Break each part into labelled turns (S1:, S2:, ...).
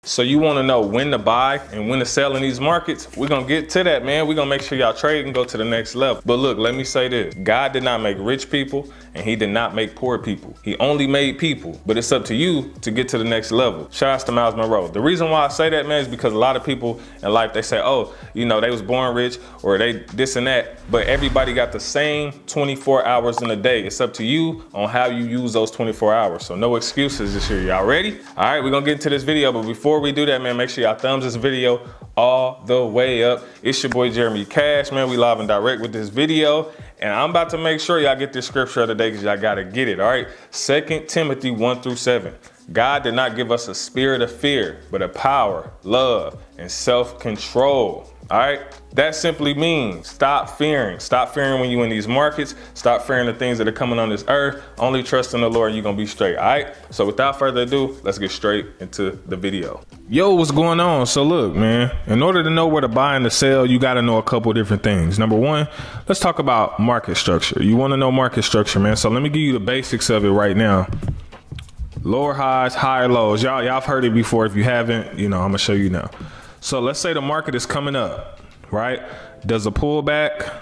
S1: So you want to know when to buy and when to sell in these markets? We're going to get to that, man. We're going to make sure y'all trade and go to the next level. But look, let me say this. God did not make rich people and he did not make poor people. He only made people, but it's up to you to get to the next level. Shout out to Miles Monroe. The reason why I say that, man, is because a lot of people in life, they say, oh, you know, they was born rich or they this and that, but everybody got the same 24 hours in a day. It's up to you on how you use those 24 hours. So no excuses this year. Y'all ready? All right, we're going to get into this video, but before we do that, man, make sure y'all thumbs this video all the way up. It's your boy Jeremy Cash, man. We live and direct with this video, and I'm about to make sure y'all get this scripture of the day because y'all gotta get it. All right, 2 Timothy 1-7. God did not give us a spirit of fear, but a power, love, and self-control. All right, that simply means stop fearing. Stop fearing when you're in these markets. Stop fearing the things that are coming on this earth. Only trust in the Lord and you're gonna be straight. All right, so without further ado, let's get straight into the video. Yo, what's going on? So look, man, in order to know where to buy and to sell, you got to know a couple different things. Number one, let's talk about market structure. You want to know market structure, man. So let me give you the basics of it right now. Lower highs, higher lows. Y'all have heard it before. If you haven't, you know, I'm gonna show you now. So let's say the market is coming up, right? Does a pullback,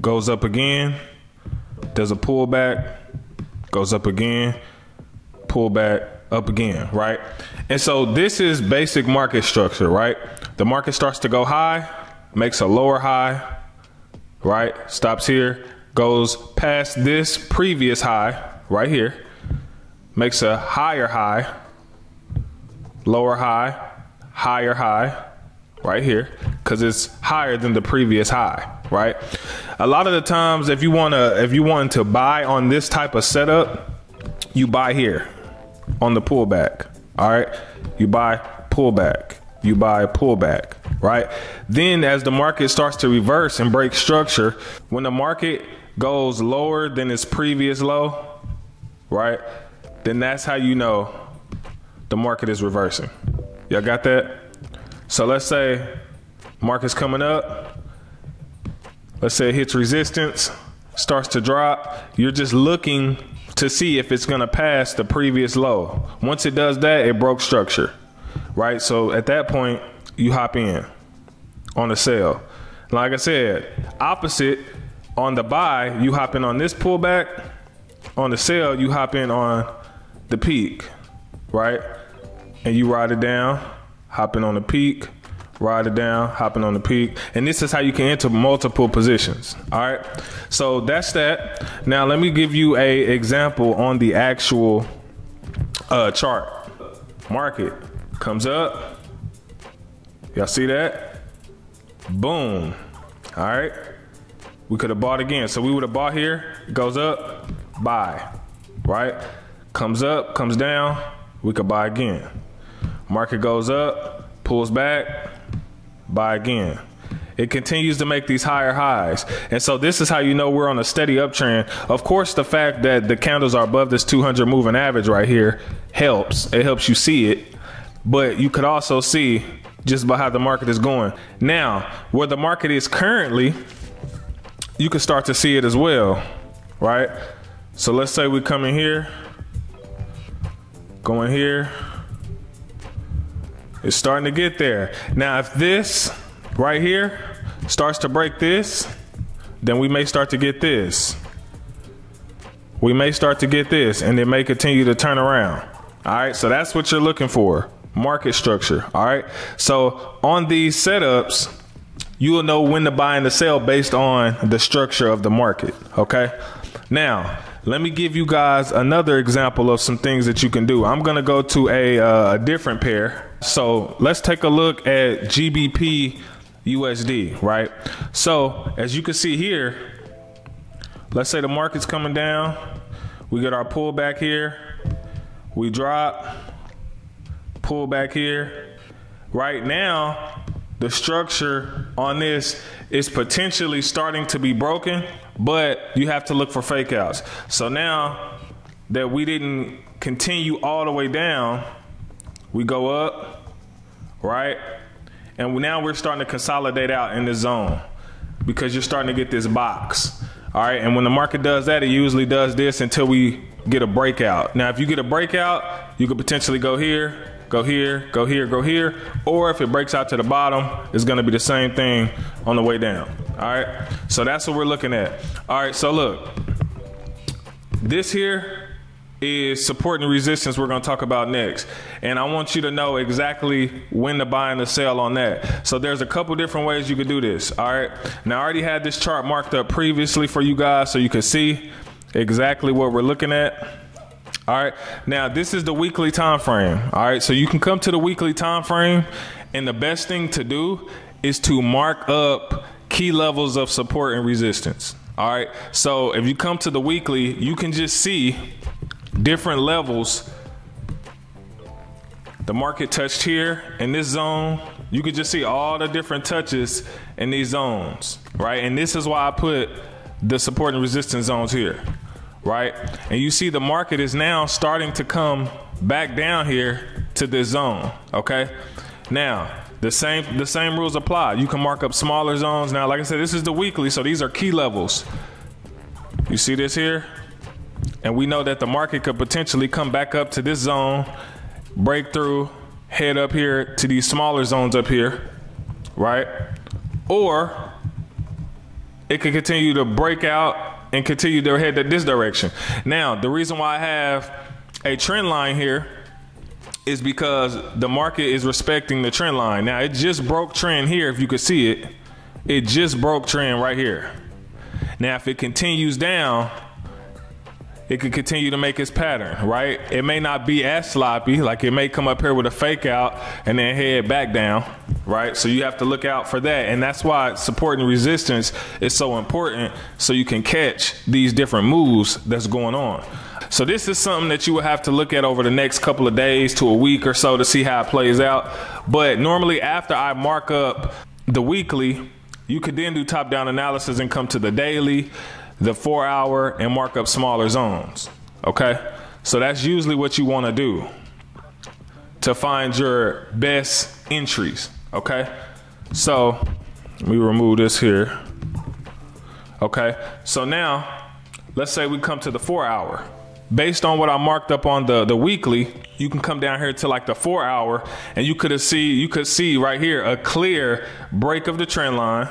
S1: goes up again, does a pullback, goes up again, pullback, up again, right? And so this is basic market structure, right? The market starts to go high, makes a lower high, right? Stops here, goes past this previous high right here, makes a higher high, lower high, higher high right here, because it's higher than the previous high, right? A lot of the times, if you want to buy on this type of setup, you buy here on the pullback. All right, you buy pullback, you buy pullback, right? Then as the market starts to reverse and break structure, when the market goes lower than its previous low, right, then that's how you know the market is reversing. Y'all got that? So let's say market's coming up. Let's say it hits resistance, starts to drop. You're just looking to see if it's gonna pass the previous low. Once it does that, it broke structure, right? So at that point, you hop in on the sell. Like I said, opposite on the buy, you hop in on this pullback. On the sell, you hop in on the peak, right? And you ride it down, hopping on the peak, ride it down, hopping on the peak. And this is how you can enter multiple positions. All right, so that's that. Now let me give you a example on the actual chart. Market comes up. Y'all see that? Boom. All right, we could have bought again. So we would have bought here, it goes up, buy, right? Comes up, comes down, we could buy again. Market goes up, pulls back, buy again. It continues to make these higher highs. And so this is how you know we're on a steady uptrend. Of course, the fact that the candles are above this 200 moving average right here helps. It helps you see it. But you could also see just by how the market is going. Now, where the market is currently, you can start to see it as well, right? So let's say we come in here, go in here. It's starting to get there. Now, if this right here starts to break this, then we may start to get this. We may start to get this, and it may continue to turn around. All right, so that's what you're looking for, market structure. All right, so on these setups, you will know when to buy and to sell based on the structure of the market. Okay, now let me give you guys another example of some things that you can do. I'm gonna go to a different pair. So let's take a look at Gbp USD, right? So as you can see here, let's say the market's coming down. We get our pullback here. We drop, pull back here. Right now, the structure on this is potentially starting to be broken, but you have to look for fake outs. So now that we didn't continue all the way down, we go up, right? And now we're starting to consolidate out in this zone because you're starting to get this box. All right, and when the market does that, it usually does this until we get a breakout. Now, if you get a breakout, you could potentially go here go here, go here, go here. Or if it breaks out to the bottom, it's gonna be the same thing on the way down. All right, so that's what we're looking at. All right, so look, this here is support and resistance we're going to talk about next, and I want you to know exactly when to buy and to sell on that. So there's a couple different ways you could do this. All right, now I already had this chart marked up previously for you guys so you can see exactly what we're looking at. All right, now this is the weekly time frame. All right, so you can come to the weekly time frame, and the best thing to do is to mark up key levels of support and resistance. All right, so if you come to the weekly, you can just see different levels. The market touched here in this zone. You can just see all the different touches in these zones, right? And this is why I put the support and resistance zones here, right? And you see the market is now starting to come back down here to this zone, okay? Now, the same rules apply. You can mark up smaller zones. Now, like I said, this is the weekly, so these are key levels. You see this here? And we know that the market could potentially come back up to this zone, break through, head up here to these smaller zones up here, right? Or it could continue to break out and continue to head this direction. Now, the reason why I have a trend line here is because the market is respecting the trend line. Now, it just broke trend here. If you could see it, it just broke trend right here. Now, if it continues down, it could continue to make its pattern, right? It may not be as sloppy, like it may come up here with a fake out and then head back down, right? So you have to look out for that. And that's why support and resistance is so important, so you can catch these different moves that's going on. So this is something that you will have to look at over the next couple of days to a week or so to see how it plays out. But normally after I mark up the weekly, you could then do top-down analysis and come to the daily, the 4 hour, and mark up smaller zones, okay? So that's usually what you want to do to find your best entries, okay? So let me remove this here. Okay, so now let's say we come to the 4 hour. Based on what I marked up on the weekly, you can come down here to like the 4 hour, and you could see right here a clear break of the trend line,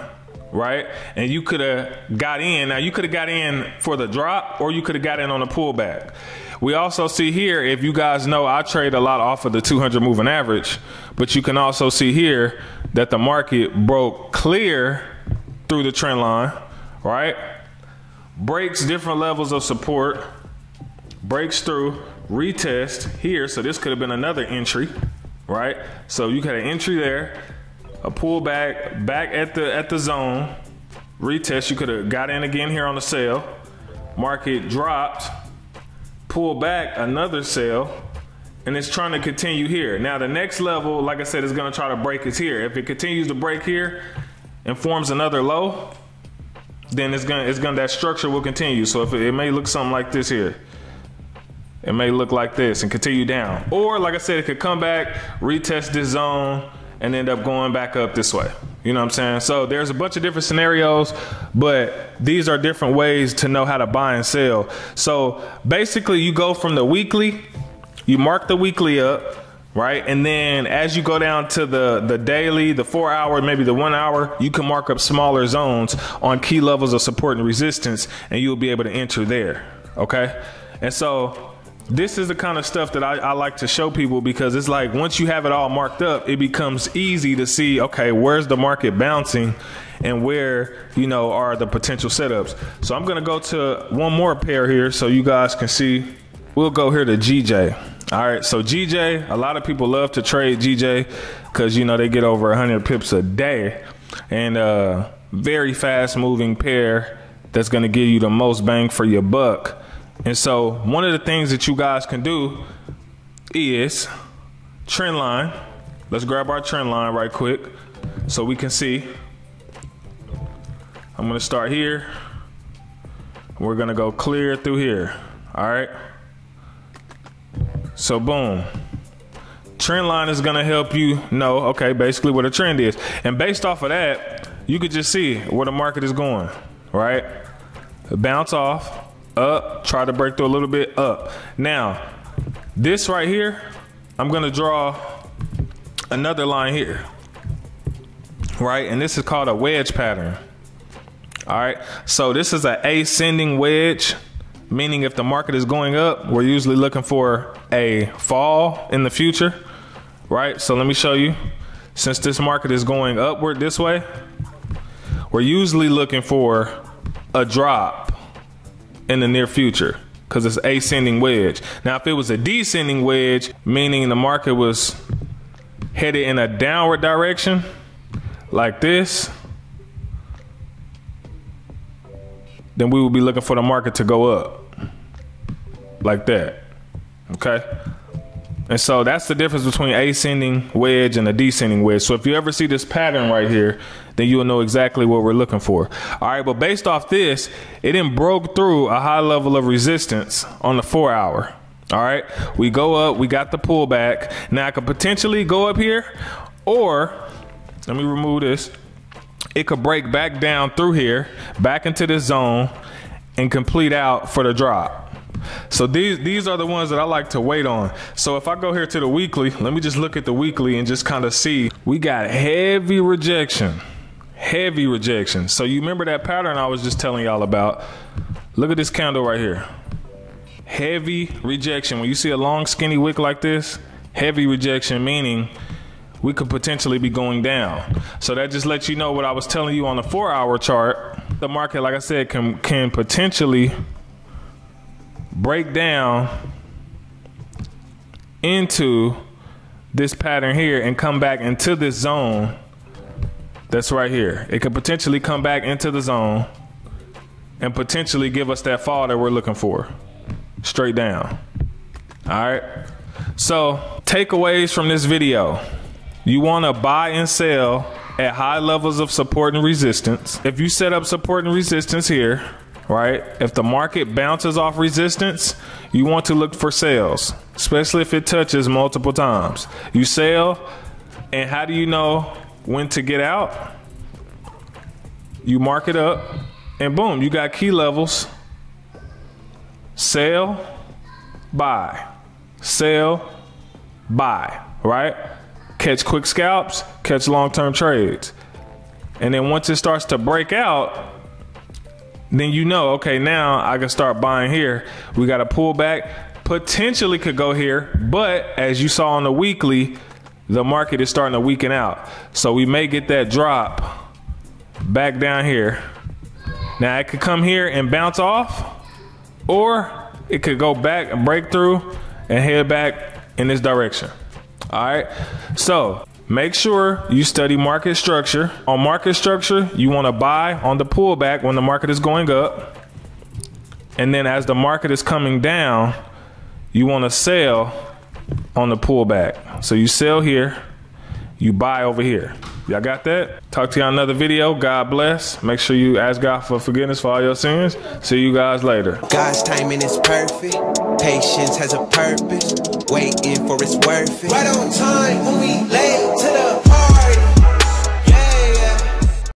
S1: right? And you could have got in. Now you could have got in for the drop, or you could have got in on a pullback. We also see here, if you guys know, I trade a lot off of the 200 moving average, but you can also see here that the market broke clear through the trend line, right? Breaks different levels of support, breaks through, retest here. So this could have been another entry, right? So you got an entry there, a pullback back at the zone, retest. You could have got in again here on the sell. Market dropped, pull back, another sell, and it's trying to continue here. Now the next level, like I said, is going to try to break is here. If it continues to break here and forms another low, then that structure will continue. So if it may look something like this here. It may look like this and continue down. Or like I said, it could come back, retest this zone, and end up going back up this way. You know what I'm saying? So there's a bunch of different scenarios, but these are different ways to know how to buy and sell. So basically you go from the weekly, you mark the weekly up, right? And then as you go down to the daily, the 4 hour, maybe the 1 hour, you can mark up smaller zones on key levels of support and resistance, and you'll be able to enter there, okay? And so this is the kind of stuff that I like to show people, because it's like once you have it all marked up, it becomes easy to see, okay, where's the market bouncing and where, you know, are the potential setups. So I'm going to go to one more pair here so you guys can see. We'll go here to GJ. All right, so GJ, a lot of people love to trade GJ because, you know, they get over 100 pips a day, and very fast moving pair that's going to give you the most bang for your buck. And so one of the things that you guys can do is trend line. Let's grab our trend line right quick so we can see. I'm going to start here. We're going to go clear through here. All right. So boom. Trend line is going to help you know, okay, basically what a trend is. And based off of that, you could just see where the market is going, right? Bounce off. Up, try to break through a little bit, up. Now, this right here I'm gonna draw another line here, right? And this is called a wedge pattern. All right, so this is an ascending wedge, meaning if the market is going up, we're usually looking for a fall in the future, right? So let me show you. Since this market is going upward this way, we're usually looking for a drop in the near future because it's ascending wedge. Now, if it was a descending wedge, meaning the market was headed in a downward direction like this, then we would be looking for the market to go up like that, okay? And so that's the difference between ascending wedge and a descending wedge. So if you ever see this pattern right here, then you'll know exactly what we're looking for. All right, but based off this, it then broke through a high level of resistance on the 4 hour. All right, we go up, we got the pullback. Now I could potentially go up here, or let me remove this. It could break back down through here, back into this zone, and complete out for the drop. So these are the ones that I like to wait on. So if I go here to the weekly, let me just look at the weekly and just kind of see. We got heavy rejection, heavy rejection. So you remember that pattern I was just telling y'all about? Look at this candle right here. Heavy rejection. When you see a long skinny wick like this, heavy rejection, meaning we could potentially be going down. So that just lets you know what I was telling you on the 4 hour chart. The market, like I said, can potentially break down into this pattern here and come back into this zone that's right here. It could potentially come back into the zone and potentially give us that fall that we're looking for, straight down. All right, so takeaways from this video: you want to buy and sell at high levels of support and resistance. If you set up support and resistance here, right, if the market bounces off resistance, you want to look for sales, especially if it touches multiple times. You sell, and how do you know when to get out? You mark it up, and boom, you got key levels. Sell, buy, sell, buy, right? Catch quick scalps, catch long-term trades. And then once it starts to break out, then you know, okay, now I can start buying here. We got a pullback, potentially could go here, but as you saw on the weekly, the market is starting to weaken out. So we may get that drop back down here. Now it could come here and bounce off, or it could go back and break through and head back in this direction. All right, so make sure you study market structure. On market structure, you want to buy on the pullback when the market is going up. And then as the market is coming down, you want to sell on the pullback. So you sell here, you buy over here. Y'all got that? Talk to y'all in another video. God bless. Make sure you ask God for forgiveness for all your sins. See you guys later.
S2: God's timing is perfect. Patience has a purpose. Waiting for it's worth it. Right on time when we late to the